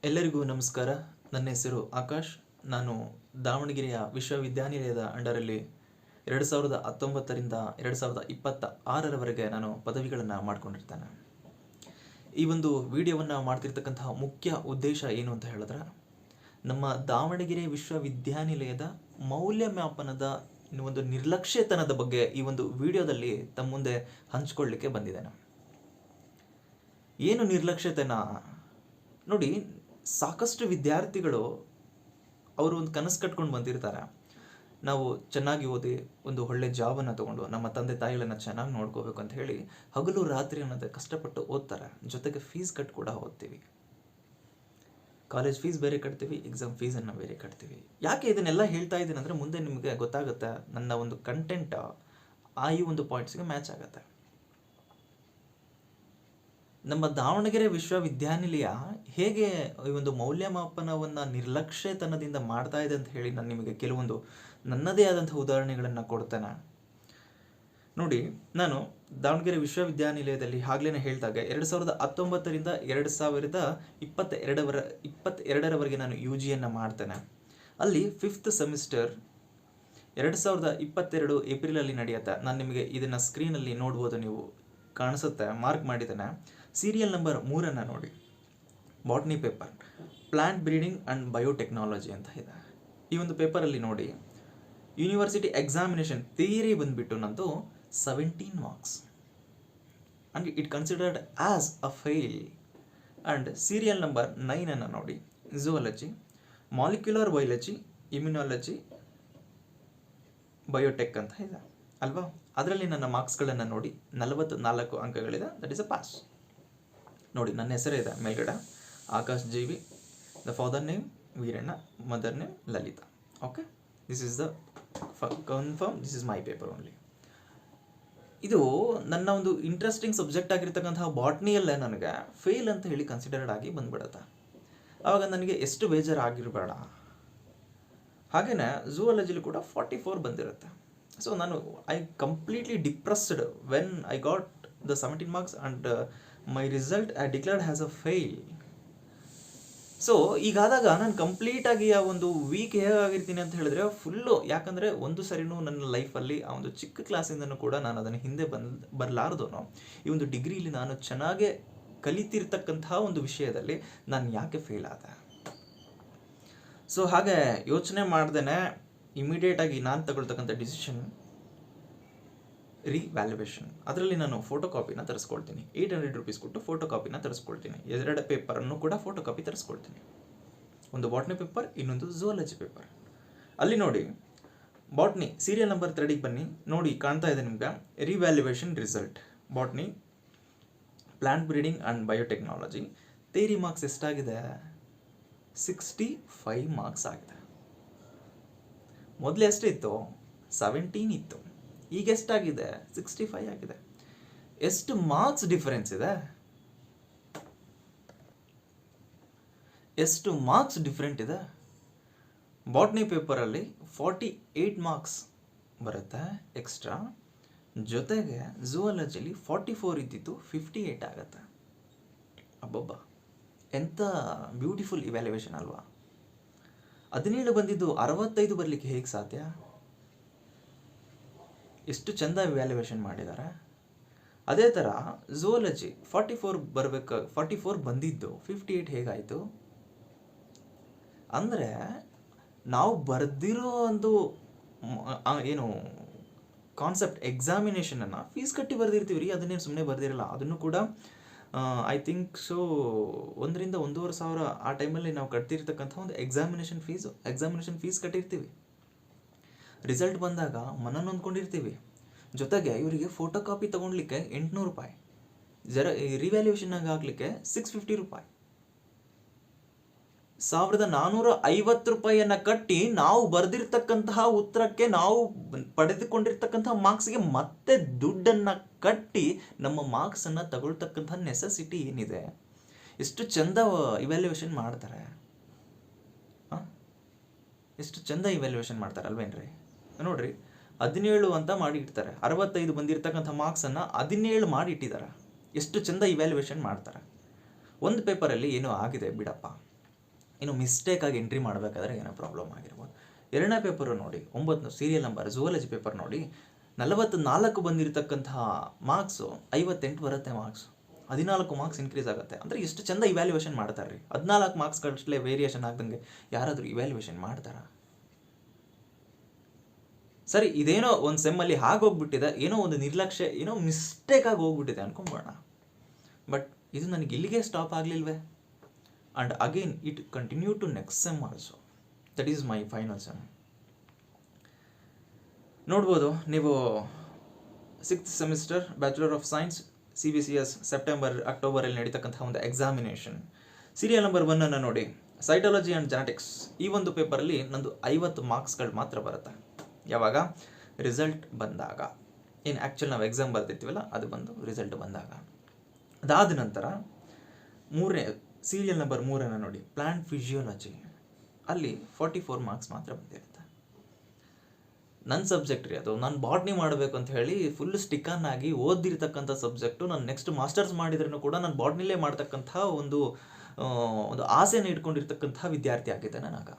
ಎಲ್ಲರಿಗೂ ನಮಸ್ಕಾರ. ನನ್ನ ಹೆಸರು ಆಕಾಶ್. ನಾನು ದಾವಣಗೆರೆಯ ವಿಶ್ವವಿದ್ಯಾನಿಲಯದ ಅಂಡರಲ್ಲಿ 2019ರಿಂದ 2026ರವರೆಗೆ ನಾನು ಪದವಿಗಳನ್ನು ಮಾಡ್ಕೊಂಡಿರ್ತೇನೆ. ಈ ಒಂದು ವಿಡಿಯೋವನ್ನು ಮಾಡ್ತಿರ್ತಕ್ಕಂತಹ ಮುಖ್ಯ ಉದ್ದೇಶ ಏನು ಅಂತ ಹೇಳಿದ್ರೆ, ನಮ್ಮ ದಾವಣಗೆರೆ ವಿಶ್ವವಿದ್ಯಾನಿಲಯದ ಮೌಲ್ಯಮಾಪನದ ಒಂದು ನಿರ್ಲಕ್ಷ್ಯತನದ ಬಗ್ಗೆ ಈ ಒಂದು ವಿಡಿಯೋದಲ್ಲಿ ತಮ್ಮ ಮುಂದೆ ಹಂಚ್ಕೊಳ್ಳಿಕ್ಕೆ ಬಂದಿದ್ದೇನೆ. ಏನು ನಿರ್ಲಕ್ಷ್ಯತನ ನೋಡಿ, ಸಾಕಷ್ಟು ವಿದ್ಯಾರ್ಥಿಗಳು ಅವರು ಒಂದು ಕನಸು ಕಟ್ಕೊಂಡು ಬಂದಿರ್ತಾರೆ. ನಾವು ಚೆನ್ನಾಗಿ ಓದಿ ಒಂದು ಒಳ್ಳೆ ಜಾಬನ್ನು ತೊಗೊಂಡು ನಮ್ಮ ತಂದೆ ತಾಯಿಗಳನ್ನು ಚೆನ್ನಾಗಿ ನೋಡ್ಕೋಬೇಕು ಅಂತ ಹೇಳಿ ಹಗಲು ರಾತ್ರಿ ಅನ್ನೋದು ಕಷ್ಟಪಟ್ಟು ಓದ್ತಾರೆ. ಜೊತೆಗೆ ಫೀಸ್ ಕಟ್ ಕೂಡ ಓದ್ತೀವಿ. ಕಾಲೇಜ್ ಫೀಸ್ ಬೇರೆ ಕಟ್ತೀವಿ, ಎಕ್ಸಾಮ್ ಫೀಸನ್ನು ಬೇರೆ ಕಟ್ತೀವಿ. ಯಾಕೆ ಇದನ್ನೆಲ್ಲ ಹೇಳ್ತಾ ಇದ್ದೀನಿ ಅಂದರೆ, ಮುಂದೆ ನಿಮಗೆ ಗೊತ್ತಾಗುತ್ತೆ ನನ್ನ ಒಂದು ಕಂಟೆಂಟ್ ಈ ಒಂದು ಪಾಯಿಂಟ್ಸ್ಗೆ ಮ್ಯಾಚ್ ಆಗುತ್ತೆ. ನಮ್ಮ ದಾವಣಗೆರೆ ವಿಶ್ವವಿದ್ಯಾನಿಲಯ ಹೇಗೆ ಈ ಒಂದು ಮೌಲ್ಯಮಾಪನವನ್ನು ನಿರ್ಲಕ್ಷ್ಯತನದಿಂದ ಮಾಡ್ತಾ ಇದೆ ಅಂತ ಹೇಳಿ ನಾನು ನಿಮಗೆ ಕೆಲವೊಂದು ನನ್ನದೇ ಆದಂಥ ಉದಾಹರಣೆಗಳನ್ನು ಕೊಡ್ತೇನೆ. ನೋಡಿ, ನಾನು ದಾವಣಗೆರೆ ವಿಶ್ವವಿದ್ಯಾನಿಲಯದಲ್ಲಿ ಆಗ್ಲೇ ಹೇಳಿದಾಗ 2019ರಿಂದ 2022ರವರೆಗೆ ನಾನು UGಯನ್ನು ಮಾಡ್ತೇನೆ. ಅಲ್ಲಿ 5th ಸೆಮಿಸ್ಟರ್ 2022 ಏಪ್ರಿಲಲ್ಲಿ ನಡೆಯುತ್ತೆ. ನಾನು ನಿಮಗೆ ಇದನ್ನು ಸ್ಕ್ರೀನಲ್ಲಿ ನೋಡ್ಬೋದು, ನೀವು ಕಾಣಿಸುತ್ತೆ, ಮಾರ್ಕ್ ಮಾಡಿದ್ದೇನೆ. ಸೀರಿಯಲ್ ನಂಬರ್ 3 ನೋಡಿ, botany paper, plant breeding and biotechnology ಅಂತ ಇದೆ. ಈ ಒಂದು ಪೇಪರಲ್ಲಿ ನೋಡಿ, ಯೂನಿವರ್ಸಿಟಿ ಎಕ್ಸಾಮಿನೇಷನ್ ಥಿಯರಿ ಬಂದುಬಿಟ್ಟು ನಂದು 17 marks and it considered as a fail. And serial number 9 ನೋಡಿ, zoology, molecular biology, immunology, biotech ಅಂತ ಇದೆ ಅಲ್ವಾ. ಅದರಲ್ಲಿ ನನ್ನ ಮಾರ್ಕ್ಸ್ಗಳನ್ನು ನೋಡಿ 44 ಅಂಕಗಳಿದೆ. That is a pass. ನೋಡಿ, ನನ್ನ ಹೆಸರೇ ಇದೆ ಮೇಲ್ಗಡೆ, Akash JV. The father name Veeranna, mother name Lalitha. Okay, this is the confirm, this is my paper only. ಇದು ನನ್ನ ಒಂದು ಇಂಟ್ರೆಸ್ಟಿಂಗ್ ಸಬ್ಜೆಕ್ಟ್ ಆಗಿರ್ತಕ್ಕಂತಹ ಬಾಟ್ನಿಯಲ್ಲೇ ನನಗೆ ಫೇಲ್ ಅಂತ ಹೇಳಿ ಕನ್ಸಿಡರ್ಡ್ ಆಗಿ ಬಂದ್ಬಿಡುತ್ತೆ. ಆವಾಗ ನನಗೆ ಎಷ್ಟು ಬೇಜಾರಾಗಿರಬೇಡ. ಹಾಗೆಯೇ ಝೂಯಾಲಜಿಲಿ ಕೂಡ 44 ಬಂದಿರುತ್ತೆ. ಸೊ ನಾನು completely depressed when I got the 17 marks and my result I declared has a fail. So ಈಗಾದಾಗ ನಾನು ಕಂಪ್ಲೀಟಾಗಿ ಆ ಒಂದು ವೀಕ್ ಹೇಗಾಗಿರ್ತೀನಿ ಅಂತ ಹೇಳಿದ್ರೆ ಫುಲ್ಲು, ಯಾಕಂದರೆ ಒಂದು ಸರಿನೂ ನನ್ನ ಲೈಫಲ್ಲಿ ಆ ಒಂದು ಚಿಕ್ಕ ಕ್ಲಾಸಿಂದನೂ ಕೂಡ ನಾನು ಅದನ್ನು ಹಿಂದೆ ಬರಲಾರ್ದೋನು ಈ ಒಂದು ಡಿಗ್ರಿಲಿ ನಾನು ಚೆನ್ನಾಗೇ ಕಲಿತಿರ್ತಕ್ಕಂತಹ ಒಂದು ವಿಷಯದಲ್ಲಿ ನಾನು ಯಾಕೆ ಫೇಲ್ ಆದೆ. ಸೊ ಹಾಗೆ ಯೋಚನೆ ಮಾಡ್ದೇನೆ ಇಮಿಡಿಯೇಟಾಗಿ ನಾನು ತಗೊಳ್ತಕ್ಕಂಥ ಡಿಸಿಷನ್ ರಿವ್ಯಾಲ್ಯುವೇಷನ್. ಅದರಲ್ಲಿ ನಾನು ಫೋಟೋ ಕಾಪಿನ ತರಿಸ್ಕೊಳ್ತೀನಿ. 800 ರೂಪೀಸ್ ಕೊಟ್ಟು ಫೋಟೋ ಕಾಪಿನ ತರಿಸ್ಕೊಳ್ತೀನಿ. 2 ಪೇಪರನ್ನು ಕೂಡ ಫೋಟೋ ಕಾಪಿ ತರಿಸ್ಕೊಳ್ತೀನಿ. ಒಂದು ಬಾಟ್ನಿ ಪೇಪರ್, ಇನ್ನೊಂದು ಝೂಯಾಲಜಿ ಪೇಪರ್. ಅಲ್ಲಿ ನೋಡಿ, ಬಾಟ್ನಿ ಸೀರಿಯಲ್ ನಂಬರ್ 3ಗೆ ಬನ್ನಿ. ನೋಡಿ, ಕಾಣ್ತಾ ಇದೆ ನಿಮ್ಗೆ revaluation result. Botany plant breeding and biotechnology theory marks ಎಷ್ಟಾಗಿದೆ? 65 ಮಾರ್ಕ್ಸ್ ಆಗಿದೆ. ಮೊದಲು ಎಷ್ಟಿತ್ತು? 17 ಇತ್ತು. ಈಗ ಎಷ್ಟಾಗಿದೆ? 65 ಆಗಿದೆ. ಎಷ್ಟು ಮಾರ್ಕ್ಸ್ ಡಿಫರೆನ್ಸ್ ಇದೆ? ಎಷ್ಟು ಮಾರ್ಕ್ಸ್ ಡಿಫರೆಂಟ್ ಇದೆ? ಬಾಟ್ನಿ ಪೇಪರಲ್ಲಿ 48 ಮಾರ್ಕ್ಸ್ ಬರುತ್ತೆ ಎಕ್ಸ್ಟ್ರಾ. ಜೊತೆಗೆ ಝೂಯಾಲಜಿಲಿ 44 ಇದ್ದಿದ್ದು 58 ಆಗುತ್ತೆ. ಅಬ್ಬಬ್ಬಾ, ಎಂಥ ಬ್ಯೂಟಿಫುಲ್ ಇವ್ಯಾಲ್ಯುವೇಷನ್ ಅಲ್ವಾ. 17 ಬಂದಿದ್ದು 65 ಬರಲಿಕ್ಕೆ ಹೇಗೆ ಸಾಧ್ಯ? ಎಷ್ಟು ಚೆಂದ ಇವ್ಯಾಲ್ಯುವೇಷನ್ ಮಾಡಿದ್ದಾರೆ. ಅದೇ ಥರ ಝೂಯಾಲಜಿ 44 ಬಂದಿದ್ದು 58 ಹೇಗಾಯಿತು ಅಂದರೆ, ನಾವು ಬರೆದಿರೋ ಒಂದು ಏನು ಕಾನ್ಸೆಪ್ಟ್ ಎಕ್ಸಾಮಿನೇಷನನ್ನು ಫೀಸ್ ಕಟ್ಟಿ ಬರೆದಿರ್ತೀವಿ ರೀ. ಅದನ್ನೇನು ಸುಮ್ಮನೆ ಬರೆದಿರಲ್ಲ. ಅದನ್ನು ಕೂಡ ಐ ಥಿಂಕ್ ಸೊ 1,000 to 1,500 ಆ ಟೈಮಲ್ಲಿ ನಾವು ಕಟ್ತಿರ್ತಕ್ಕಂಥ ಒಂದು ಎಕ್ಸಾಮಿನೇಷನ್ ಫೀಸ್ ಕಟ್ಟಿರ್ತೀವಿ. ರಿಸಲ್ಟ್ ಬಂದಾಗ ಮನನೊಂದ್ಕೊಂಡಿರ್ತೀವಿ. ಜೊತೆಗೆ ಇವರಿಗೆ ಫೋಟೋ ಕಾಪಿ ತೊಗೊಳ್ಲಿಕ್ಕೆ 800 ರೂಪಾಯಿ, ರಿವ್ಯಾಲ್ಯೂಯೇಷನ್ನಾಗಿ ಹಾಕಲಿಕ್ಕೆ 650 ರೂಪಾಯಿ, 1,450 ರೂಪಾಯಿಯನ್ನು ಕಟ್ಟಿ ನಾವು ಬರೆದಿರ್ತಕ್ಕಂತಹ ಉತ್ತರಕ್ಕೆ, ನಾವು ಪಡೆದುಕೊಂಡಿರ್ತಕ್ಕಂತಹ ಮಾರ್ಕ್ಸ್ಗೆ ಮತ್ತೆ ದುಡ್ಡನ್ನು ಕಟ್ಟಿ ನಮ್ಮ ಮಾರ್ಕ್ಸನ್ನು ತಗೊಳ್ತಕ್ಕಂಥ ನೆಸೆಸಿಟಿ ಏನಿದೆ. ಎಷ್ಟು ಚೆಂದ ಇವ್ಯಾಲ್ಯೂಯೇಷನ್ ಮಾಡ್ತಾರೆ, ಎಷ್ಟು ಚೆಂದ ಇವ್ಯಾಲ್ಯೂಯೇಷನ್ ಮಾಡ್ತಾರೆ ಅಲ್ವೇನ್ರಿ. ನೋಡ್ರಿ, 17 ಅಂತ ಮಾಡಿ ಇಡ್ತಾರೆ. 65 ಬಂದಿರತಕ್ಕಂಥ ಮಾರ್ಕ್ಸನ್ನು 17 ಮಾಡಿ ಇಟ್ಟಿದ್ದಾರೆ. ಎಷ್ಟು ಚೆಂದ ಇವ್ಯಾಲ್ಯೂಯೇಷನ್ ಮಾಡ್ತಾರೆ. ಒಂದು ಪೇಪರಲ್ಲಿ ಏನೋ ಆಗಿದೆ ಬಿಡಪ್ಪ, ಇನ್ನು ಮಿಸ್ಟೇಕಾಗಿ ಎಂಟ್ರಿ ಮಾಡಬೇಕಾದ್ರೆ ಏನೋ ಪ್ರಾಬ್ಲಮ್ ಆಗಿರ್ಬೋದು. ಎರಡನೇ ಪೇಪರು ನೋಡಿ 9 ಸೀರಿಯಲ್ ನಂಬರ್ ಝೂಯಾಲಜಿ ಪೇಪರ್ ನೋಡಿ 44 ಬಂದಿರತಕ್ಕಂತಹ ಮಾರ್ಕ್ಸು 58 ಬರುತ್ತೆ ಮಾರ್ಕ್ಸ್. 14 ಮಾರ್ಕ್ಸ್ ಇನ್ಕ್ರೀಸ್ ಆಗುತ್ತೆ. ಅಂದರೆ ಎಷ್ಟು ಚೆಂದ ಇವ್ಯಾಲ್ಯೂಯೇಷನ್ ಮಾಡ್ತಾರೆ ರೀ. 14 ಮಾರ್ಕ್ಸ್ಗಳಷ್ಟೇ ವೇರಿಯೇಷನ್ ಆಗ್ದಂಗೆ ಯಾರಾದರೂ ಇವ್ಯಾಲ್ಯೂಯೇಷನ್ ಮಾಡ್ತಾರಾ? ಸರಿ, ಇದೇನೋ ಒಂದು ಸೆಮ್ಮಲ್ಲಿ ಹೋಗ್ಬಿಟ್ಟಿದೆ, ಏನೋ ಒಂದು ನಿರ್ಲಕ್ಷ್ಯ, ಏನೋ ಮಿಸ್ಟೇಕಾಗಿ ಹೋಗ್ಬಿಟ್ಟಿದೆ ಅನ್ಕೊಂಬೋಣ. ಬಟ್ ಇದು ನನಗೆ ಇಲ್ಲಿಗೆ ಸ್ಟಾಪ್ ಆಗಲಿಲ್ವೇ? And again it continue to next sem also. That is my final sem. ನೋಡ್ಬೋದು ನೀವು 6th semester bachelor of science CBCS September ಅಕ್ಟೋಬರಲ್ಲಿ ನಡೀತಕ್ಕಂಥ ಒಂದು ಎಕ್ಸಾಮಿನೇಷನ್. ಸೀರಿಯಲ್ ನಂಬರ್ 1 ನೋಡಿ, ಸೈಟಾಲಜಿ ಆ್ಯಂಡ್ ಜೆನೆಟಿಕ್ಸ್. ಈ ಒಂದು ಪೇಪರಲ್ಲಿ ನಂದು 50 ಮಾರ್ಕ್ಸ್ಗಳು ಮಾತ್ರ ಬರುತ್ತೆ. ಯಾವಾಗ? ರಿಸಲ್ಟ್ ಬಂದಾಗ. ಏನು ಆ್ಯಕ್ಚುಲಿ ನಾವು ಎಕ್ಸಾಮ್ ಬರ್ತಿರ್ತೀವಲ್ಲ, ಅದು ಬಂದು ರಿಸಲ್ಟ್ ಬಂದಾಗ. ಅದಾದ ನಂತರ ಸೀರಿಯಲ್ ನಂಬರ್ 3 ನೋಡಿ, ಪ್ಲಾಂಟ್ ಫಿಸಿಯೋಲಜಿ. ಅಲ್ಲಿ 44 ಮಾರ್ಕ್ಸ್ ಮಾತ್ರ ಬಂದಿರುತ್ತೆ. ನನ್ನ ಸಬ್ಜೆಕ್ಟ್ ರೀ ಅದು. ನಾನು ಬಾಟ್ನಿ ಮಾಡಬೇಕು ಅಂತ ಹೇಳಿ ಫುಲ್ ಸ್ಟಿಕ್ಕನ್ ಆಗಿ ಓದಿರ್ತಕ್ಕಂಥ ಸಬ್ಜೆಕ್ಟು. ನಾನು ನೆಕ್ಸ್ಟ್ ಮಾಸ್ಟರ್ಸ್ ಮಾಡಿದ್ರೂ ಕೂಡ ನಾನು ಬಾಟ್ನಿಲೇ ಮಾಡ್ತಕ್ಕಂಥ ಒಂದು ಆಸೆನ ಇಟ್ಕೊಂಡಿರ್ತಕ್ಕಂಥ ವಿದ್ಯಾರ್ಥಿ ಆಗಿದ್ದೆ ನಾನಾಗ.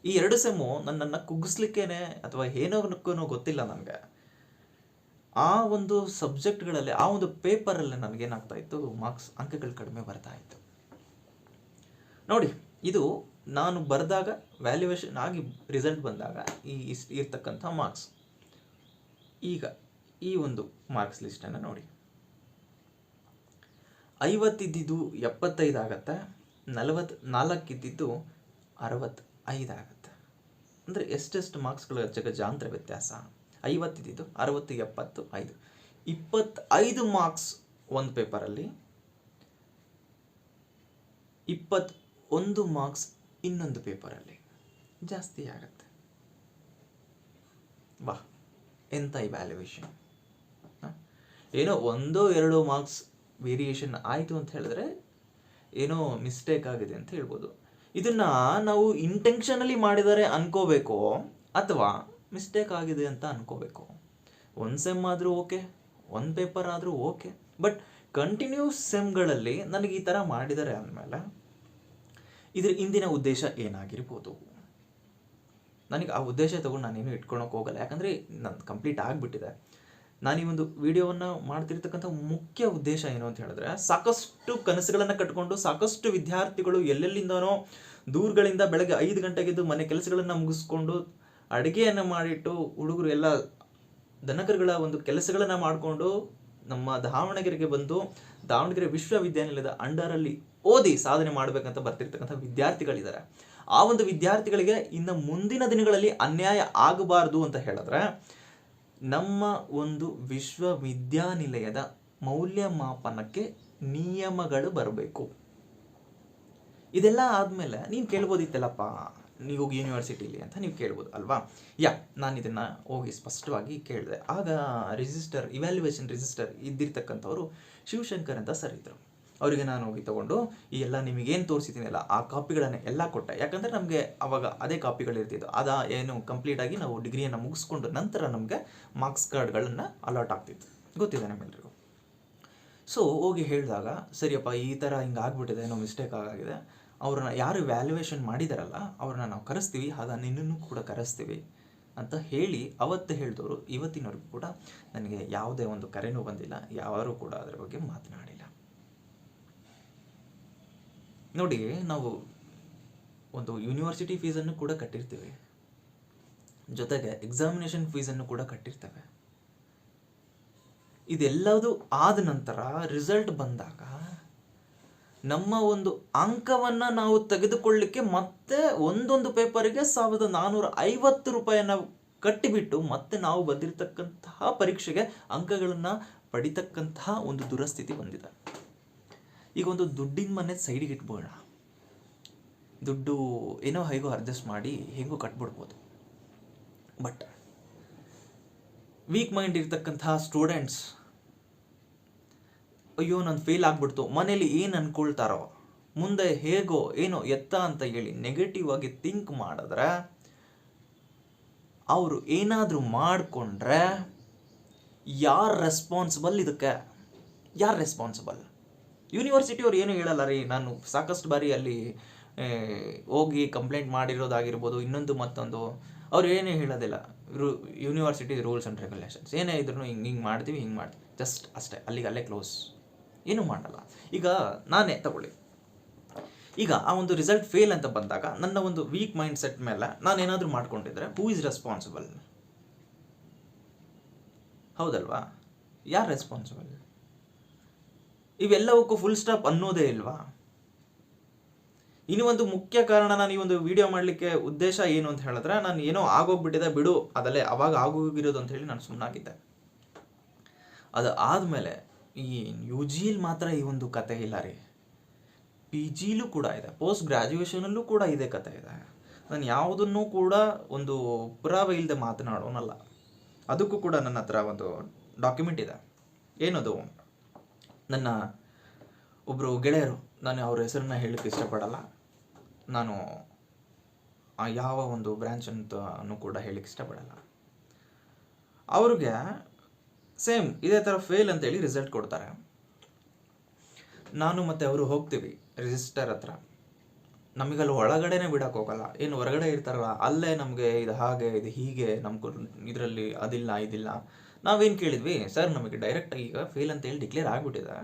ಈ 2 ಸೆಮ್ಮು ನನ್ನನ್ನು ಕುಗ್ಗಿಸ್ಲಿಕ್ಕೇನೆ ಅಥವಾ ಏನೋಕ್ಕೂ ಗೊತ್ತಿಲ್ಲ ನನಗೆ. ಆ ಒಂದು ಸಬ್ಜೆಕ್ಟ್ಗಳಲ್ಲಿ, ಆ ಒಂದು ಪೇಪರಲ್ಲಿ ನನಗೇನಾಗ್ತಾ ಇತ್ತು, ಮಾರ್ಕ್ಸ್ ಅಂಕಗಳು ಕಡಿಮೆ ಬರ್ತಾ ಇತ್ತು. ನೋಡಿ, ಇದು ನಾನು ಬರೆದಾಗ ವ್ಯಾಲ್ಯೂಯೇಷನ್ ಆಗಿ ರಿಸಲ್ಟ್ ಬಂದಾಗ ಇರ್ತಕ್ಕಂಥ ಮಾರ್ಕ್ಸ್. ಈಗ ಈ ಒಂದು ಮಾರ್ಕ್ಸ್ ಲಿಸ್ಟನ್ನು ನೋಡಿ, 50 ಇದ್ದಿದ್ದು 75 ಆಗುತ್ತೆ, 44 ಇದ್ದಿದ್ದು 65 ಆಗುತ್ತೆ. ಅಂದರೆ ಎಷ್ಟೆಷ್ಟು ಮಾರ್ಕ್ಸ್ಗಳ ಜಗಜಾಂತರ ವ್ಯತ್ಯಾಸ. 50 ಇದ್ದಿದ್ದು 60, 70, 5, 25 ಮಾರ್ಕ್ಸ್ ಒಂದು ಪೇಪರಲ್ಲಿ, 21 ಮಾರ್ಕ್ಸ್ ಇನ್ನೊಂದು ಪೇಪರಲ್ಲಿ ಜಾಸ್ತಿ ಆಗುತ್ತೆ. ವಾಹ್, ಎಂಥ ಇವ್ಯಾಲ್ಯೂಯೇಷನ್! ಏನೋ 1-2 ಮಾರ್ಕ್ಸ್ ವೇರಿಯೇಷನ್ ಆಯಿತು ಅಂತ ಹೇಳಿದ್ರೆ ಏನೋ ಮಿಸ್ಟೇಕ್ ಆಗಿದೆ ಅಂತ ಹೇಳ್ಬೋದು. ಇದನ್ನು ನಾವು ಇಂಟೆನ್ಷನಲಿ ಮಾಡಿದರೆ ಅನ್ಕೋಬೇಕು ಅಥವಾ ಮಿಸ್ಟೇಕ್ ಆಗಿದೆ ಅಂತ ಅನ್ಕೋಬೇಕು. ಒಂದು ಸೆಮ್ ಆದರೂ ಓಕೆ, ಒಂದು ಪೇಪರ್ ಆದರೂ ಓಕೆ. ಬಟ್ ಕಂಟಿನ್ಯೂಸ್ ಸೆಮ್ಗಳಲ್ಲಿ ನನಗೆ ಈ ಥರ ಮಾಡಿದ್ದಾರೆ ಅಂದಮೇಲೆ ಇದ್ರ ಇಂದಿನ ಉದ್ದೇಶ ಏನಾಗಿರ್ಬೋದು? ನನಗೆ ಆ ಉದ್ದೇಶ ತೊಗೊಂಡು ನಾನೇನು ಇಟ್ಕೊಳಕ್ಕೆ ಹೋಗಲ್ಲ. ಯಾಕಂದರೆ ನಾನು ಕಂಪ್ಲೀಟ್ ಆಗಿಬಿಟ್ಟಿದೆ. ನಾನು ಈ ಒಂದು ವಿಡಿಯೋವನ್ನು ಮಾಡ್ತಿರ್ತಕ್ಕಂಥ ಮುಖ್ಯ ಉದ್ದೇಶ ಏನು ಅಂತ ಹೇಳಿದ್ರೆ, ಸಾಕಷ್ಟು ಕನಸುಗಳನ್ನು ಕಟ್ಕೊಂಡು ಸಾಕಷ್ಟು ವಿದ್ಯಾರ್ಥಿಗಳು ಎಲ್ಲೆಲ್ಲಿಂದನೋ ದೂರಗಳಿಂದ ಬೆಳಗ್ಗೆ 5 ಗಂಟೆಗೆದ್ದು ಮನೆ ಕೆಲಸಗಳನ್ನು ಮುಗಿಸ್ಕೊಂಡು ಅಡುಗೆಯನ್ನು ಮಾಡಿಟ್ಟು ಹುಡುಗರು ಎಲ್ಲ ದನಕರುಗಳ ಒಂದು ಕೆಲಸಗಳನ್ನು ಮಾಡಿಕೊಂಡು ನಮ್ಮ ದಾವಣಗೆರೆಗೆ ಬಂದು ದಾವಣಗೆರೆ ವಿಶ್ವವಿದ್ಯಾನಿಲಯದ ಅಂಡರಲ್ಲಿ ಓದಿ ಸಾಧನೆ ಮಾಡಬೇಕಂತ ಬರ್ತಿರ್ತಕ್ಕಂಥ ವಿದ್ಯಾರ್ಥಿಗಳಿದ್ದಾರೆ. ಆ ಒಂದು ವಿದ್ಯಾರ್ಥಿಗಳಿಗೆ ಇನ್ನು ಮುಂದಿನ ದಿನಗಳಲ್ಲಿ ಅನ್ಯಾಯ ಆಗಬಾರ್ದು ಅಂತ ಹೇಳಿದ್ರೆ ನಮ್ಮ ಒಂದು ವಿಶ್ವವಿದ್ಯಾನಿಲಯದ ಮೌಲ್ಯಮಾಪನಕ್ಕೆ ನಿಯಮಗಳು ಬರಬೇಕು. ಇದೆಲ್ಲ ಆದಮೇಲೆ ನೀನು ಕೇಳ್ಬೋದಿತ್ತಲ್ಲಪ್ಪ, ನೀವು ಹೋಗಿ ಯೂನಿವರ್ಸಿಟಿಲಿ ಅಂತ ನೀವು ಕೇಳ್ಬೋದು ಅಲ್ವಾ? ನಾನು ಇದನ್ನು ಹೋಗಿ ಸ್ಪಷ್ಟವಾಗಿ ಕೇಳಿದೆ. ಆಗ ಇವ್ಯಾಲ್ಯೂಯೇಷನ್ ರಿಜಿಸ್ಟರ್ ಇದ್ದಿರ್ತಕ್ಕಂಥವ್ರು ಶಿವಶಂಕರ್ ಅಂತ ಸರ್ ಇದ್ದರು. ಅವರಿಗೆ ನಾನು ಹೋಗಿ ತೊಗೊಂಡು ಈ ಎಲ್ಲ ನಿಮಗೇನು ತೋರಿಸಿದ್ದೀನಲ್ಲ ಆ ಕಾಪಿಗಳನ್ನು ಎಲ್ಲ ಕೊಟ್ಟೆ. ಯಾಕಂದರೆ ನಮಗೆ ಅವಾಗ ಅದೇ ಕಾಪಿಗಳಿರ್ತಿದ್ದು. ಏನು ಕಂಪ್ಲೀಟಾಗಿ ನಾವು ಡಿಗ್ರಿಯನ್ನು ಮುಗಿಸ್ಕೊಂಡು ನಂತರ ನಮಗೆ ಮಾರ್ಕ್ಸ್ ಕಾರ್ಡ್ಗಳನ್ನು ಅಲಾಟ್ ಆಗ್ತಿತ್ತು, ಗೊತ್ತಿದೆ ನಮ್ಮೆಲ್ಲರಿಗೂ. ಸೊ ಹೋಗಿ ಹೇಳಿದಾಗ, ಸರಿಯಪ್ಪ ಈ ಥರ ಹಿಂಗೆ ಆಗ್ಬಿಟ್ಟಿದೆ, ಏನೋ ಮಿಸ್ಟೇಕ್ ಆಗಿದೆ, ಅವ್ರನ್ನ ಯಾರು ವ್ಯಾಲ್ಯೂಯೇಷನ್ ಮಾಡಿದಾರಲ್ಲ ಅವ್ರನ್ನ ನಾವು ಕರೆಸ್ತೀವಿ, ಆಗ ನಿನ್ನನ್ನು ಕೂಡ ಕರೆಸ್ತೀವಿ ಅಂತ ಹೇಳಿ ಅವತ್ತು ಹೇಳಿದವರು ಇವತ್ತಿನವರೆಗೂ ಕೂಡ ನನಗೆ ಯಾವುದೇ ಒಂದು ಕರೆನೂ ಬಂದಿಲ್ಲ, ಯಾರೂ ಕೂಡ ಅದರ ಬಗ್ಗೆ ಮಾತನಾಡಿಲ್ಲ. ನೋಡಿ, ನಾವು ಒಂದು ಯೂನಿವರ್ಸಿಟಿ ಫೀಸನ್ನು ಕೂಡ ಕಟ್ಟಿರ್ತೀವಿ, ಜೊತೆಗೆ ಎಕ್ಸಾಮಿನೇಷನ್ ಫೀಸನ್ನು ಕೂಡ ಕಟ್ಟಿರ್ತೇವೆ. ಇದೆಲ್ಲದೂ ಆದ ನಂತರ ರಿಸಲ್ಟ್ ಬಂದಾಗ ನಮ್ಮ ಒಂದು ಅಂಕವನ್ನು ನಾವು ತೆಗೆದುಕೊಳ್ಳಿಕ್ಕೆ ಮತ್ತೆ ಒಂದೊಂದು ಪೇಪರಿಗೆ 1450 ರೂಪಾಯಿಯನ್ನು ಕಟ್ಟಿಬಿಟ್ಟು ಮತ್ತೆ ನಾವು ಬಂದಿರತಕ್ಕಂತಹ ಪರೀಕ್ಷೆಗೆ ಅಂಕಗಳನ್ನು ಪಡಿತಕ್ಕಂತಹ ಒಂದು ದುರಸ್ಥಿತಿ ಬಂದಿದೆ. ಈಗ ಒಂದು ದುಡ್ಡಿನ ಮನೆ ಸೈಡಿಗೆ ಇಟ್ಬೋಣ, ದುಡ್ಡು ಏನೋ ಹೇಗೋ ಅಡ್ಜಸ್ಟ್ ಮಾಡಿ ಹೇಗೋ ಕಟ್ಬಿಡ್ಬೋದು. ಬಟ್ ವೀಕ್ ಮೈಂಡ್ ಇರ್ತಕ್ಕಂತಹ ಸ್ಟೂಡೆಂಟ್ಸ್, ಅಯ್ಯೋ ನಾನು ಫೇಲ್ ಆಗ್ಬಿಡ್ತು, ಮನೇಲಿ ಏನು ಅನ್ಕೊಳ್ತಾರೋ, ಮುಂದೆ ಹೇಗೋ ಏನೋ ಎತ್ತ ಅಂತ ಹೇಳಿ ನೆಗೆಟಿವ್ ಆಗಿ ಥಿಂಕ್ ಮಾಡಿದ್ರೆ, ಅವರು ಏನಾದರೂ ಮಾಡಿಕೊಂಡ್ರೆ ಯಾರು ರೆಸ್ಪಾನ್ಸಿಬಲ್? ಇದಕ್ಕೆ ಯಾರು ರೆಸ್ಪಾನ್ಸಿಬಲ್? ಯೂನಿವರ್ಸಿಟಿ ಅವ್ರು ಏನು ಹೇಳಲ್ಲ ರೀ. ನಾನು ಸಾಕಷ್ಟು ಬಾರಿ ಅಲ್ಲಿ ಹೋಗಿ ಕಂಪ್ಲೇಂಟ್ ಮಾಡಿರೋದಾಗಿರ್ಬೋದು, ಇನ್ನೊಂದು ಮತ್ತೊಂದು, ಅವ್ರು ಏನೇ ಹೇಳೋದಿಲ್ಲ. ಯೂನಿವರ್ಸಿಟಿ ರೂಲ್ಸ್ ಆ್ಯಂಡ್ ರೆಗ್ಯುಲೇಷನ್ಸ್ ಏನೇ ಇದ್ರೂ ಹಿಂಗೆ ಮಾಡ್ತೀವಿ, ಜಸ್ಟ್ ಅಷ್ಟೇ, ಅಲ್ಲೇ ಕ್ಲೋಸ್, ಏನೂ ಮಾಡಲ್ಲ. ಈಗ ನಾನೇ ತಗೊಳ್ಳಿ, ಈಗ ಆ ಒಂದು ರಿಸಲ್ಟ್ ಫೇಲ್ ಅಂತ ಬಂದಾಗ ನನ್ನ ಒಂದು ವೀಕ್ ಮೈಂಡ್ ಸೆಟ್ ಮೇಲೆ ನಾನು ಏನಾದರೂ ಮಾಡ್ಕೊಂಡಿದ್ರೆ ಹೂ ಈಸ್ ರೆಸ್ಪಾನ್ಸಿಬಲ್? ಹೌದಲ್ವಾ? ಯಾರು ರೆಸ್ಪಾನ್ಸಿಬಲ್? ಇವೆಲ್ಲವಕ್ಕೂ ಫುಲ್ ಸ್ಟಾಪ್ ಅನ್ನೋದೇ ಇಲ್ವಾ? ಇನ್ನೂ ಒಂದು ಮುಖ್ಯ ಕಾರಣ ನಾನು ಈ ಒಂದು ವಿಡಿಯೋ ಮಾಡಲಿಕ್ಕೆ ಉದ್ದೇಶ ಏನು ಅಂತ ಹೇಳಿದ್ರೆ, ನಾನು ಏನೋ ಆಗೋಗ್ಬಿಟ್ಟಿದೆ ಬಿಡು, ಅದಲ್ಲೇ ಅವಾಗ ಆಗೋಗಿರೋದು ಅಂತ ಹೇಳಿ ನಾನು ಸುಮ್ಮನಾಗಿದ್ದೆ. ಅದು ಆದಮೇಲೆ ಈ ಯು ಜಿಯಲ್ಲಿ ಮಾತ್ರ ಈ ಒಂದು ಕತೆ ಇಲ್ಲ ರೀ, ಪಿ ಜಿಲೂ ಕೂಡ ಇದೆ, ಪೋಸ್ಟ್ ಗ್ರ್ಯಾಜುಯೇಷನಲ್ಲೂ ಕೂಡ ಇದೇ ಕತೆ ಇದೆ. ನಾನು ಯಾವುದನ್ನೂ ಕೂಡ ಒಂದು ಪುರಾವೆ ಇಲ್ಲದೆ ಮಾತನಾಡೋನಲ್ಲ. ಅದಕ್ಕೂ ಕೂಡ ನನ್ನ ಹತ್ರ ಒಂದು ಡಾಕ್ಯುಮೆಂಟ್ ಇದೆ. ಏನದು, ನನ್ನ ಒಬ್ಬರು ಗೆಳೆಯರು, ನಾನು ಅವ್ರ ಹೆಸರನ್ನ ಹೇಳಕ್ಕೆ ಇಷ್ಟಪಡಲ್ಲ, ನಾನು ಯಾವ ಒಂದು ಬ್ರ್ಯಾಂಚ್ ಅಂತನೂ ಕೂಡ ಹೇಳಕ್ಕೆ ಇಷ್ಟಪಡಲ್ಲ. ಅವ್ರಿಗೆ ಸೇಮ್ ಇದೇ ಥರ ಫೇಲ್ ಅಂತೇಳಿ ರಿಸಲ್ಟ್ ಕೊಡ್ತಾರೆ. ನಾನು ಮತ್ತು ಅವರು ಹೋಗ್ತೀವಿ ರಿಜಿಸ್ಟರ್ ಹತ್ರ. ನಮಗಲ್ಲಿ ಒಳಗಡೆನೇ ಬಿಡೋಕೆ ಹೋಗಲ್ಲ, ಏನು ಹೊರಗಡೆ ಇರ್ತಾರಲ್ಲ ಅಲ್ಲೇ ನಮಗೆ ಇದು ಹಾಗೆ ಇದು ಹೀಗೆ, ನಮ್ಗೆ ಇದರಲ್ಲಿ ಅದಿಲ್ಲ ಇದಿಲ್ಲ. ನಾವೇನು ಕೇಳಿದ್ವಿ, ಸರ್ ನಮಗೆ ಡೈರೆಕ್ಟಾಗಿ ಈಗ ಫೇಲ್ ಅಂತೇಳಿ ಡಿಕ್ಲೇರ್ ಆಗಿಬಿಟ್ಟಿದೆ,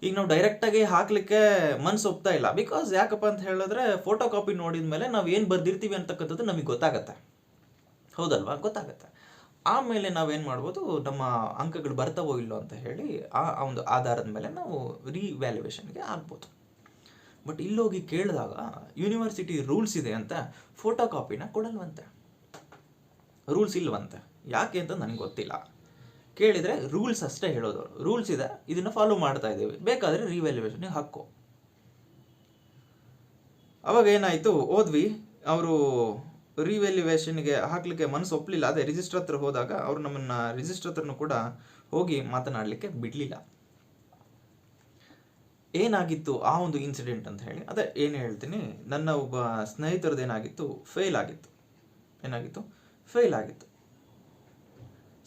ಈಗ ನಾವು ಡೈರೆಕ್ಟಾಗಿ ಹಾಕಲಿಕ್ಕೆ ಮನಸ್ಸು ಒಪ್ತಾ ಇಲ್ಲ. ಬಿಕಾಸ್ ಯಾಕಪ್ಪ ಅಂತ ಹೇಳಿದ್ರೆ, ಫೋಟೋ ಕಾಪಿ ನೋಡಿದ ಮೇಲೆ ನಾವು ಏನು ಬರ್ದಿರ್ತೀವಿ ಅಂತಕ್ಕಂಥದ್ದು ನಮಗೆ ಗೊತ್ತಾಗತ್ತೆ, ಹೌದಲ್ವಾ? ಗೊತ್ತಾಗತ್ತೆ. ಆಮೇಲೆ ನಾವೇನು ಮಾಡ್ಬೋದು, ನಮ್ಮ ಅಂಕಗಳು ಬರ್ತಾವೋ ಇಲ್ಲೋ ಅಂತ ಹೇಳಿ ಆ ಒಂದು ಆಧಾರದ ಮೇಲೆ ನಾವು ರಿವ್ಯಾಲ್ಯೂಯೇಷನ್ಗೆ ಆಗ್ಬೋದು. ಬಟ್ ಇಲ್ಲೋಗಿ ಕೇಳಿದಾಗ ಯೂನಿವರ್ಸಿಟಿ ರೂಲ್ಸ್ ಇದೆ ಅಂತ ಫೋಟೋ ಕಾಪಿನ ಕೊಡಲ್ವಂತೆ, ರೂಲ್ಸ್ ಇಲ್ವಂತೆ. ಯಾಕೆ ಅಂತ ನನಗೆ ಗೊತ್ತಿಲ್ಲ. ಕೇಳಿದರೆ ರೂಲ್ಸ್ ಅಷ್ಟೇ ಹೇಳೋದು, ರೂಲ್ಸ್ ಇದೆ, ಇದನ್ನು ಫಾಲೋ ಮಾಡ್ತಾ ಇದ್ದೀವಿ, ಬೇಕಾದರೆ ರಿವ್ಯಾಲ್ಯೂಯೇಷನ್ಗೆ ಹಾಕೋ. ಅವಾಗ ಏನಾಯಿತು, ಹೋದ್ವಿ, ಅವರು ರಿವ್ಯಾಲ್ಯೂಯೇಷನ್ಗೆ ಹಾಕಲಿಕ್ಕೆ ಮನಸ್ಸು ಒಪ್ಪಲಿಲ್ಲ. ಅದೇ ರಿಜಿಸ್ಟರ್ ಹತ್ರ ಹೋದಾಗ ಅವರು ನಮ್ಮನ್ನು ರಿಜಿಸ್ಟರ್ ಹತ್ರನೂ ಕೂಡ ಹೋಗಿ ಮಾತನಾಡಲಿಕ್ಕೆ ಬಿಡಲಿಲ್ಲ. ಏನಾಗಿತ್ತು ಆ ಒಂದು ಇನ್ಸಿಡೆಂಟ್ ಅಂತ ಹೇಳಿ, ಅದೇ ಏನು ಹೇಳ್ತೀನಿ, ನನ್ನ ಒಬ್ಬ ಸ್ನೇಹಿತರದ್ದು ಏನಾಗಿತ್ತು, ಫೇಲ್ ಆಗಿತ್ತು.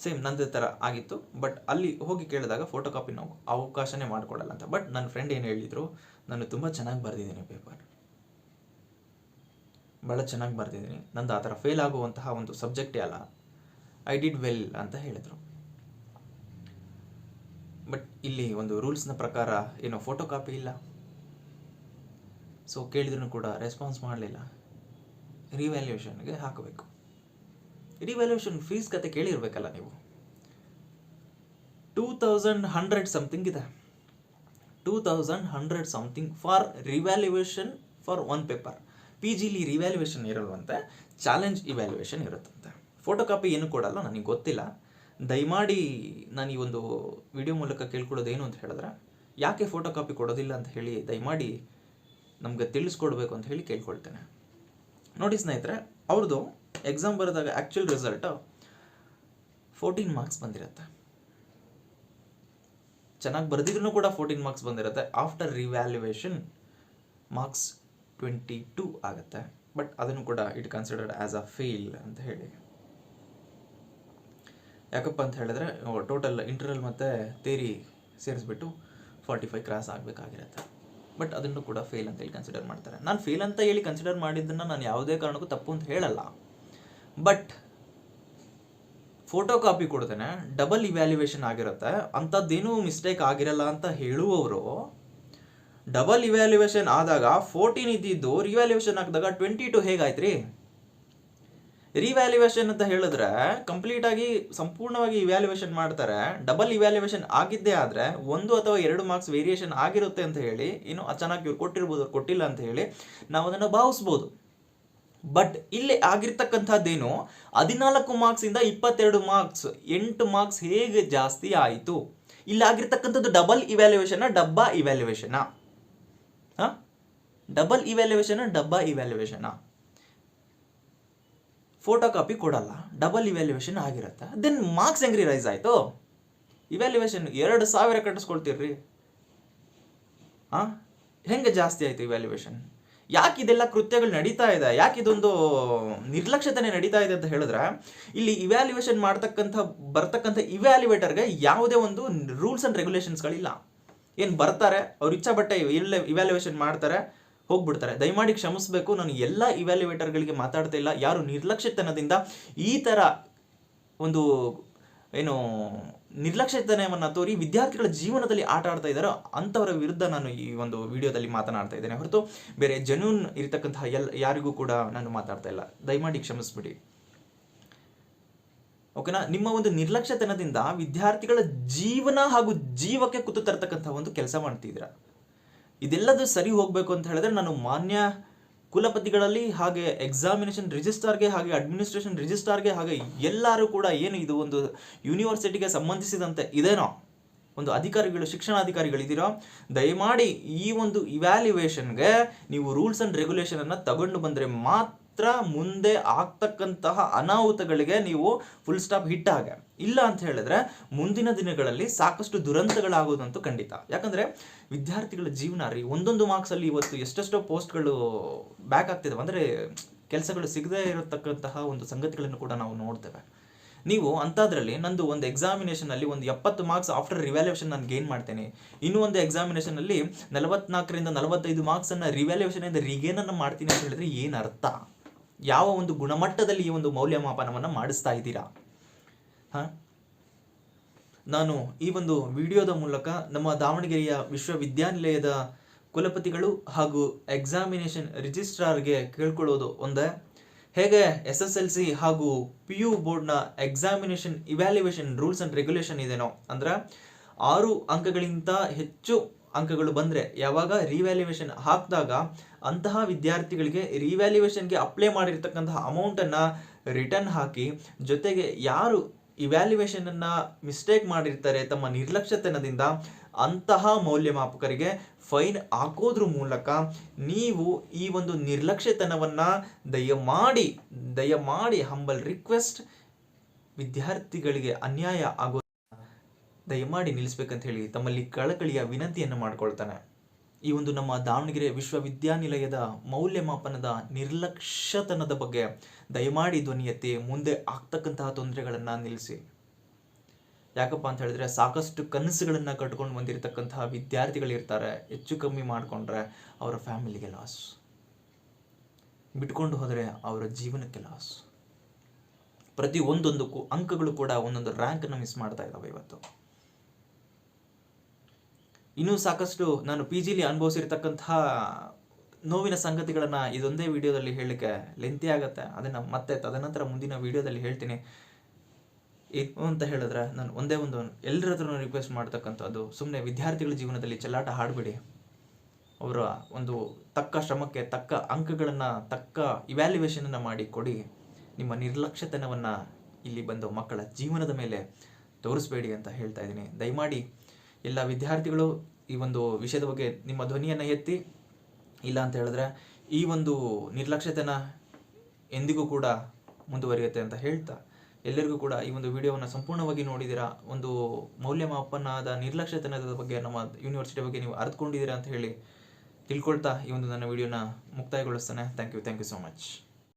ಸೇಮ್ ನಂದೇ ಥರ ಆಗಿತ್ತು. ಬಟ್ ಅಲ್ಲಿ ಹೋಗಿ ಕೇಳಿದಾಗ ಫೋಟೋ ಕಾಪಿ ನಾವು ಅವಕಾಶನೇ ಮಾಡಿಕೊಡಲ್ಲ ಅಂತ. ಬಟ್ ನನ್ನ ಫ್ರೆಂಡ್ ಏನು ಹೇಳಿದರು, ನಾನು ತುಂಬ ಚೆನ್ನಾಗಿ ಬರೆದಿದ್ದೀನಿ ಪೇಪರ್, ಭಾಳ ಚೆನ್ನಾಗಿ ಬರೆದಿದ್ದೀನಿ, ನಂದು ಆ ಥರ ಫೇಲ್ ಆಗುವಂತಹ ಒಂದು ಸಬ್ಜೆಕ್ಟೇ ಅಲ್ಲ, ಐ ಡಿಡ್ ವೆಲ್ ಅಂತ ಹೇಳಿದರು. ಬಟ್ ಇಲ್ಲಿ ಒಂದು ರೂಲ್ಸ್ನ ಪ್ರಕಾರ ಏನೋ ಫೋಟೋ ಕಾಪಿ ಇಲ್ಲ, ಸೊ ಕೇಳಿದ್ರೂ ಕೂಡ ರೆಸ್ಪಾನ್ಸ್ ಮಾಡಲಿಲ್ಲ. ರಿವ್ಯಾಲ್ಯೂಯೇಷನ್ಗೆ ಹಾಕಬೇಕು. ರಿವ್ಯಾಲ್ಯೂಯೇಷನ್ ಫೀಸ್ ಕತೆ ಕೇಳಿರ್ಬೇಕಲ್ಲ ನೀವು. 2100 ಸಮಥಿಂಗ್ ಇದೆ, 2100 something for revaluation for one paper. ಪಿ ಜಿಲಿ ರಿವ್ಯಾಲ್ಯೂಯೇಷನ್ ಇರಲ್ವಂತೆ, ಚಾಲೆಂಜ್ ಇವ್ಯಾಲ್ಯೂಯೇಷನ್ ಇರುತ್ತಂತೆ. ಫೋಟೋ ಕಾಪಿ ಏನೂ ಕೊಡಲ್ಲ, ನನಗೆ ಗೊತ್ತಿಲ್ಲ. ದಯಮಾಡಿ ನಾನು ಈ ಒಂದು ವಿಡಿಯೋ ಮೂಲಕ ಕೇಳ್ಕೊಳ್ಳೋದೇನು ಅಂತ ಹೇಳಿದ್ರೆ, ಯಾಕೆ ಫೋಟೋ ಕಾಪಿ ಕೊಡೋದಿಲ್ಲ ಅಂತ ಹೇಳಿ ದಯಮಾಡಿ ನಮಗೆ ತಿಳಿಸ್ಕೊಡ್ಬೇಕು ಅಂತ ಹೇಳಿ ಕೇಳ್ಕೊಳ್ತೇನೆ. ನೋಡಿ ಸ್ನೇಹಿತರೆ, ಅವ್ರದ್ದು ಎಕ್ಸಾಮ್ ಬರೆದಾಗ ಆ್ಯಕ್ಚುಲ್ ರಿಸಲ್ಟ್ 14 ಮಾರ್ಕ್ಸ್ ಬಂದಿರುತ್ತೆ. ಚೆನ್ನಾಗಿ ಬರೆದಿದ್ರು ಕೂಡ 14 ಮಾರ್ಕ್ಸ್ ಬಂದಿರುತ್ತೆ. ಆಫ್ಟರ್ ರಿವ್ಯಾಲ್ಯೂಯೇಷನ್ ಮಾರ್ಕ್ಸ್ 22 ಆಗುತ್ತೆ. ಬಟ್ ಅದನ್ನು ಕೂಡ it considered as a fail ಅಂತ ಹೇಳಿ. ಯಾಕಪ್ಪ ಅಂತ ಹೇಳಿದ್ರೆ, ಟೋಟಲ್ ಇಂಟರ್ನಲ್ ಮತ್ತು ಥಿಯರಿ ಸೇರಿಸ್ಬಿಟ್ಟು 45 ಕ್ರಾಸ್ ಆಗಬೇಕಾಗಿರುತ್ತೆ. ಬಟ್ ಅದನ್ನು ಕೂಡ ಫೇಲ್ ಅಂತ ಹೇಳಿ ಕನ್ಸಿಡರ್ ಮಾಡ್ತಾರೆ. ನಾನು ಫೇಲ್ ಅಂತ ಹೇಳಿ ಕನ್ಸಿಡರ್ ಮಾಡಿದ್ದನ್ನು ನಾನು ಯಾವುದೇ ಕಾರಣಕ್ಕೂ ತಪ್ಪು ಅಂತ ಹೇಳಲ್ಲ. ಬಟ್ ಫೋಟೋ ಕಾಪಿ ಕೊಡ್ತೇನೆ, ಡಬಲ್ ಇವ್ಯಾಲ್ಯೂಯೇಷನ್ ಆಗಿರುತ್ತೆ, ಅಂಥದ್ದೇನೂ ಮಿಸ್ಟೇಕ್ ಆಗಿರಲ್ಲ ಅಂತ ಹೇಳುವವರು, ಡಬಲ್ ಇವ್ಯಾಲ್ಯೂಯೇಷನ್ ಆದಾಗ 14 ಇದ್ದಿದ್ದು ರಿವ್ಯಾಲ್ಯೂಯೇಷನ್ ಹಾಕಿದಾಗ 22 ಹೇಗಾಯ್ತು ರೀ? ರಿವ್ಯಾಲ್ಯೂಯೇಷನ್ ಅಂತ ಹೇಳಿದ್ರೆ ಕಂಪ್ಲೀಟಾಗಿ ಸಂಪೂರ್ಣವಾಗಿ ಇವ್ಯಾಲ್ಯೂಯೇಷನ್ ಮಾಡ್ತಾರೆ. ಡಬಲ್ ಇವ್ಯಾಲ್ಯೂಯೇಷನ್ ಆಗಿದ್ದೇ ಆದರೆ 1 ಅಥವಾ 2 ಮಾರ್ಕ್ಸ್ ವೇರಿಯೇಷನ್ ಆಗಿರುತ್ತೆ ಅಂತ ಹೇಳಿ, ಇನ್ನು ಅಚಾನಕ್ ಇವ್ರು ಕೊಟ್ಟಿರ್ಬೋದು, ಅವ್ರು ಕೊಟ್ಟಿಲ್ಲ ಅಂತ ಹೇಳಿ ನಾವು ಅದನ್ನು ಭಾವಿಸ್ಬೋದು. ಬಟ್ ಇಲ್ಲಿ ಆಗಿರ್ತಕ್ಕಂಥದ್ದೇನು, 14 ಮಾರ್ಕ್ಸಿಂದ 22 ಮಾರ್ಕ್ಸ್, 8 ಮಾರ್ಕ್ಸ್ ಹೇಗೆ ಜಾಸ್ತಿ ಆಯಿತು? ಇಲ್ಲಿ ಆಗಿರ್ತಕ್ಕಂಥದ್ದು ಡಬಲ್ ಇವ್ಯಾಲ್ಯೂಯೇಷನ್, ಡಬ್ಬಾ ಇವ್ಯಾಲ್ಯೂಯೇಷನ್, ಡಬಲ್ ಇವ್ಯಾಲ್ಯೂಯೇಷನ್, ಡಬ್ಬಾ ಇವ್ಯಾಲ್ಯೂಯೇಷನ್. ಫೋಟೋ ಕಾಪಿ ಕೊಡಲ್ಲ, ಡಬಲ್ ಇವ್ಯಾಲ್ಯೂಯೇಷನ್ ಆಗಿರುತ್ತೆ. ದೆನ್ ಮಾರ್ಕ್ಸ್ ಹೆಂಗ್ರಿ ರೈಸ್ ಆಯಿತು? ಇವ್ಯಾಲ್ಯೂಯೇಷನ್ 2000 ಕಟ್ಟಿಸ್ಕೊಳ್ತೀರ್ರಿ, ಹೆಂಗೆ ಜಾಸ್ತಿ ಆಯಿತು ಇವ್ಯಾಲ್ಯೂಯೇಷನ್? ಯಾಕೆ ಇದೆಲ್ಲ ಕೃತ್ಯಗಳು ನಡೀತಾ ಇದೆ? ಯಾಕೆ ಇದೊಂದು ನಿರ್ಲಕ್ಷ್ಯತೆ ನಡೀತಾ ಇದೆ ಅಂತ ಹೇಳಿದ್ರೆ, ಇಲ್ಲಿ ಇವ್ಯಾಲ್ಯೂಯೇಷನ್ ಬರ್ತಕ್ಕಂಥ ಇವ್ಯಾಲ್ಯೂಯೇಟರ್ಗೆ ಯಾವುದೇ ಒಂದು ರೂಲ್ಸ್ ಆ್ಯಂಡ್ ರೆಗ್ಯುಲೇಷನ್ಸ್ಗಳಿಲ್ಲ. ಏನು ಬರ್ತಾರೆ, ಅವ್ರು ಇಚ್ಛಾ ಬಟ್ಟೆ ಇಲ್ಲೇ ಇವ್ಯಾಲ್ಯೂಯೇಷನ್ ಮಾಡ್ತಾರೆ, ಹೋಗ್ಬಿಡ್ತಾರೆ. ದಯಮಾಡಿ ಕ್ಷಮಿಸಬೇಕು, ನಾನು ಎಲ್ಲ ಇವ್ಯಾಲ್ಯುವೇಟರ್ಗಳಿಗೆ ಮಾತಾಡ್ತಾ ಇಲ್ಲ. ಯಾರು ನಿರ್ಲಕ್ಷ್ಯತನದಿಂದ ಈ ಥರ ಒಂದು ಏನು ನಿರ್ಲಕ್ಷ್ಯತನವನ್ನು ತೋರಿ ವಿದ್ಯಾರ್ಥಿಗಳ ಜೀವನದಲ್ಲಿ ಆಟ ಆಡ್ತಾ ಇದ್ದಾರೋ ಅಂಥವರ ವಿರುದ್ಧ ನಾನು ಈ ಒಂದು ವಿಡಿಯೋದಲ್ಲಿ ಮಾತನಾಡ್ತಾ ಇದ್ದೇನೆ ಹೊರತು ಬೇರೆ ಜೆನ್ಯೂನ್ ಇರತಕ್ಕಂತಹ ಯಾರಿಗೂ ಕೂಡ ನಾನು ಮಾತಾಡ್ತಾ ಇಲ್ಲ. ದಯಮಾಡಿ ಕ್ಷಮಿಸ್ಬಿಡಿ, ಓಕೆನಾ. ನಿಮ್ಮ ಒಂದು ನಿರ್ಲಕ್ಷ್ಯತನದಿಂದ ವಿದ್ಯಾರ್ಥಿಗಳ ಜೀವನ ಹಾಗೂ ಜೀವಕ್ಕೆ ಕುತ್ತು ತರತಕ್ಕಂಥ ಒಂದು ಕೆಲಸ ಮಾಡ್ತಿದ್ದೀರಾ. ಇದೆಲ್ಲದೂ ಸರಿ ಹೋಗಬೇಕು ಅಂತ ಹೇಳಿದ್ರೆ ನಾನು ಮಾನ್ಯ ಕುಲಪತಿಗಳಲ್ಲಿ ಹಾಗೆ ಎಕ್ಸಾಮಿನೇಷನ್ ರಿಜಿಸ್ಟ್ರಾರ್ಗೆ ಹಾಗೆ ಅಡ್ಮಿನಿಸ್ಟ್ರೇಷನ್ ರಿಜಿಸ್ಟ್ರಾರ್ಗೆ ಹಾಗೆ ಎಲ್ಲರೂ ಕೂಡ ಏನು ಇದು ಒಂದು ಯೂನಿವರ್ಸಿಟಿಗೆ ಸಂಬಂಧಿಸಿದಂತೆ ಇದೇನೋ ಒಂದು ಅಧಿಕಾರಿಗಳು, ಶಿಕ್ಷಣಾಧಿಕಾರಿಗಳಿದ್ದೀರೋ, ದಯಮಾಡಿ ಈ ಒಂದು ಇವ್ಯಾಲ್ಯುವೇಷನ್ಗೆ ನೀವು ರೂಲ್ಸ್ ಆ್ಯಂಡ್ ರೆಗ್ಯುಲೇಷನನ್ನು ತಗೊಂಡು ಬಂದರೆ ಮಾತ್ರ ಮುಂದೆ ಆಗ್ತಕ್ಕಂತಹ ಅನಾಹುತಗಳಿಗೆ ನೀವು ಫುಲ್ ಸ್ಟಾಪ್ ಹಿಟ್ ಹಾಗೆ. ಇಲ್ಲ ಅಂತ ಹೇಳಿದ್ರೆ ಮುಂದಿನ ದಿನಗಳಲ್ಲಿ ಸಾಕಷ್ಟು ದುರಂತಗಳಾಗೋದಂತೂ ಖಂಡಿತ. ಯಾಕಂದರೆ ವಿದ್ಯಾರ್ಥಿಗಳ ಜೀವನ ರೀ, ಒಂದೊಂದು ಮಾರ್ಕ್ಸಲ್ಲಿ ಇವತ್ತು ಎಷ್ಟೆಷ್ಟೋ ಪೋಸ್ಟ್ಗಳು ಬ್ಯಾಕ್ ಆಗ್ತಿದ್ದಾವೆ, ಅಂದರೆ ಕೆಲಸಗಳು ಸಿಗದೇ ಇರತಕ್ಕಂತಹ ಒಂದು ಸಂಗತಿಗಳನ್ನು ಕೂಡ ನಾವು ನೋಡ್ತೇವೆ. ನೀವು ಅಂಥದ್ರಲ್ಲಿ ನಂದು ಒಂದು ಎಕ್ಸಾಮಿನೇಷನಲ್ಲಿ ಒಂದು 70 ಮಾರ್ಕ್ಸ್ ಆಫ್ಟರ್ ರಿವ್ಯಾಲ್ಯೂಯೇಷನ್ ನಾನು ಗೇನ್ ಮಾಡ್ತೇನೆ, ಇನ್ನೂ ಒಂದು ಎಕ್ಸಾಮಿನೇಷನಲ್ಲಿ 44ರಿಂದ 45 ಮಾರ್ಕ್ಸನ್ನು ರಿವ್ಯಾಲ್ಯೂಯೇಷನಿಂದ ರಿಗೇನನ್ನು ಮಾಡ್ತೀನಿ ಅಂತ ಹೇಳಿದ್ರೆ ಏನು ಅರ್ಥ? ಯಾವ ಒಂದು ಗುಣಮಟ್ಟದಲ್ಲಿ ಈ ಒಂದು ಮೌಲ್ಯಮಾಪನವನ್ನು ಮಾಡಿಸ್ತಾ ಇದ್ದೀರಾ? ನಾನು ಈ ಒಂದು ವಿಡಿಯೋದ ಮೂಲಕ ನಮ್ಮ ದಾವಣಗೆರೆಯ ವಿಶ್ವವಿದ್ಯಾನಿಲಯದ ಕುಲಪತಿಗಳು ಹಾಗೂ ಎಕ್ಸಾಮಿನೇಷನ್ ರಿಜಿಸ್ಟ್ರಾರ್ಗೆ ಕೇಳ್ಕೊಳ್ಳೋದು ಒಂದೇ, ಹೇಗೆ SSLC ಹಾಗೂ PU ಬೋರ್ಡ್ನ examination evaluation rules and regulation ಇದೆನೋ, ಅಂದ್ರೆ 6 ಅಂಕಗಳಿಗಿಂತ ಹೆಚ್ಚು ಅಂಕಗಳು ಬಂದರೆ ಯಾವಾಗ ರಿವ್ಯಾಲ್ಯುಯೇಷನ್ ಹಾಕಿದಾಗ ಅಂತಹ ವಿದ್ಯಾರ್ಥಿಗಳಿಗೆ ರಿವ್ಯಾಲ್ಯುಯೇಷನ್ಗೆ ಅಪ್ಲೈ ಮಾಡಿರ್ತಕ್ಕಂತಹ ಅಮೌಂಟನ್ನು ರಿಟರ್ನ್ ಹಾಕಿ, ಜೊತೆಗೆ ಯಾರು ಇವ್ಯಾಲ್ಯುಯೇಷನನ್ನು ಮಿಸ್ಟೇಕ್ ಮಾಡಿರ್ತಾರೆ ತಮ್ಮ ನಿರ್ಲಕ್ಷ್ಯತನದಿಂದ, ಅಂತಹ ಮೌಲ್ಯಮಾಪಕರಿಗೆ ಫೈನ್ ಹಾಕೋದ್ರ ಮೂಲಕ ನೀವು ಈ ಒಂದು ನಿರ್ಲಕ್ಷ್ಯತನವನ್ನು ದಯಮಾಡಿ ಹಂಬಲ್ ರಿಕ್ವೆಸ್ಟ್, ವಿದ್ಯಾರ್ಥಿಗಳಿಗೆ ಅನ್ಯಾಯ ಆಗೋ ದಯಮಾಡಿ ನಿಲ್ಲಿಸ್ಬೇಕಂತ ಹೇಳಿ ತಮ್ಮಲ್ಲಿ ಕಳಕಳಿಯ ವಿನಂತಿಯನ್ನು ಮಾಡ್ಕೊಳ್ತಾನೆ. ಈ ಒಂದು ನಮ್ಮ ದಾವಣಗೆರೆ ವಿಶ್ವವಿದ್ಯಾನಿಲಯದ ಮೌಲ್ಯಮಾಪನದ ನಿರ್ಲಕ್ಷ್ಯತನದ ಬಗ್ಗೆ ದಯಮಾಡಿ ಧ್ವನಿ ಎತ್ತಿ ಮುಂದೆ ಆಗ್ತಕ್ಕಂತಹ ತೊಂದರೆಗಳನ್ನು ನಿಲ್ಲಿಸಿ. ಯಾಕಪ್ಪ ಅಂತ ಹೇಳಿದ್ರೆ ಸಾಕಷ್ಟು ಕನಸುಗಳನ್ನು ಕಟ್ಕೊಂಡು ಬಂದಿರತಕ್ಕಂತಹ ವಿದ್ಯಾರ್ಥಿಗಳಿರ್ತಾರೆ, ಹೆಚ್ಚು ಕಮ್ಮಿ ಮಾಡಿಕೊಂಡ್ರೆ ಅವರ ಫ್ಯಾಮಿಲಿಗೆ ಲಾಸ್, ಬಿಟ್ಕೊಂಡು ಹೋದರೆ ಅವರ ಜೀವನಕ್ಕೆ ಲಾಸ್. ಪ್ರತಿ ಒಂದೊಂದಕ್ಕೂ ಅಂಕಗಳು ಕೂಡ ಒಂದೊಂದು ರ್ಯಾಂಕನ್ನು ಮಿಸ್ ಮಾಡ್ತಾ ಇದ್ದಾವೆ ಇವತ್ತು. ಇನ್ನೂ ಸಾಕಷ್ಟು ನಾನು PGಲಿ ಅನುಭವಿಸಿರ್ತಕ್ಕಂತಹ ನೋವಿನ ಸಂಗತಿಗಳನ್ನು ಇದೊಂದೇ ವಿಡಿಯೋದಲ್ಲಿ ಹೇಳಲಿಕ್ಕೆ ಲೆಂತಿ ಆಗುತ್ತೆ. ಅದನ್ನು ಮತ್ತೆ ತದನಂತರ ಮುಂದಿನ ವಿಡಿಯೋದಲ್ಲಿ ಹೇಳ್ತೀನಿ. ಏನು ಅಂತ ಹೇಳಿದ್ರೆ ನಾನು ಒಂದೇ ಒಂದು ಎಲ್ಲರ ಹತ್ರ ರಿಕ್ವೆಸ್ಟ್ ಮಾಡ್ತಕ್ಕಂಥದ್ದು, ಸುಮ್ಮನೆ ವಿದ್ಯಾರ್ಥಿಗಳ ಜೀವನದಲ್ಲಿ ಚೆಲ್ಲಾಟ ಹಾಡಬೇಡಿ. ಅವರ ಒಂದು ತಕ್ಕ ಶ್ರಮಕ್ಕೆ ತಕ್ಕ ಅಂಕಗಳನ್ನು, ತಕ್ಕ ಇವ್ಯಾಲ್ಯುಯೇಷನನ್ನು ಮಾಡಿ ಕೊಡಿ. ನಿಮ್ಮ ನಿರ್ಲಕ್ಷ್ಯತನವನ್ನು ಇಲ್ಲಿ ಬಂದು ಮಕ್ಕಳ ಜೀವನದ ಮೇಲೆ ತೋರಿಸ್ಬೇಡಿ ಅಂತ ಹೇಳ್ತಾ ಇದ್ದೀನಿ. ದಯಮಾಡಿ ಎಲ್ಲ ವಿದ್ಯಾರ್ಥಿಗಳು ಈ ಒಂದು ವಿಷಯದ ಬಗ್ಗೆ ನಿಮ್ಮ ಧ್ವನಿಯನ್ನು ಎತ್ತಿ. ಇಲ್ಲ ಅಂತ ಹೇಳಿದ್ರೆ ಈ ಒಂದು ನಿರ್ಲಕ್ಷ್ಯತನ ಎಂದಿಗೂ ಕೂಡ ಮುಂದುವರಿಯುತ್ತೆ ಅಂತ ಹೇಳ್ತಾ, ಎಲ್ಲರಿಗೂ ಕೂಡ ಈ ಒಂದು ವಿಡಿಯೋವನ್ನು ಸಂಪೂರ್ಣವಾಗಿ ನೋಡಿದ್ದೀರಾ, ಒಂದು ಮೌಲ್ಯಮಾಪನದ ನಿರ್ಲಕ್ಷ್ಯತನದ ಬಗ್ಗೆ ನಮ್ಮ ಯೂನಿವರ್ಸಿಟಿ ಬಗ್ಗೆ ನೀವು ಅರ್ಥಕೊಂಡಿದ್ದೀರಾ ಅಂತ ಹೇಳಿ ತಿಳ್ಕೊಳ್ತಾ ಈ ಒಂದು ನನ್ನ ವಿಡಿಯೋನ ಮುಕ್ತಾಯಗೊಳಿಸ್ತಾನೆ. Thank you so much.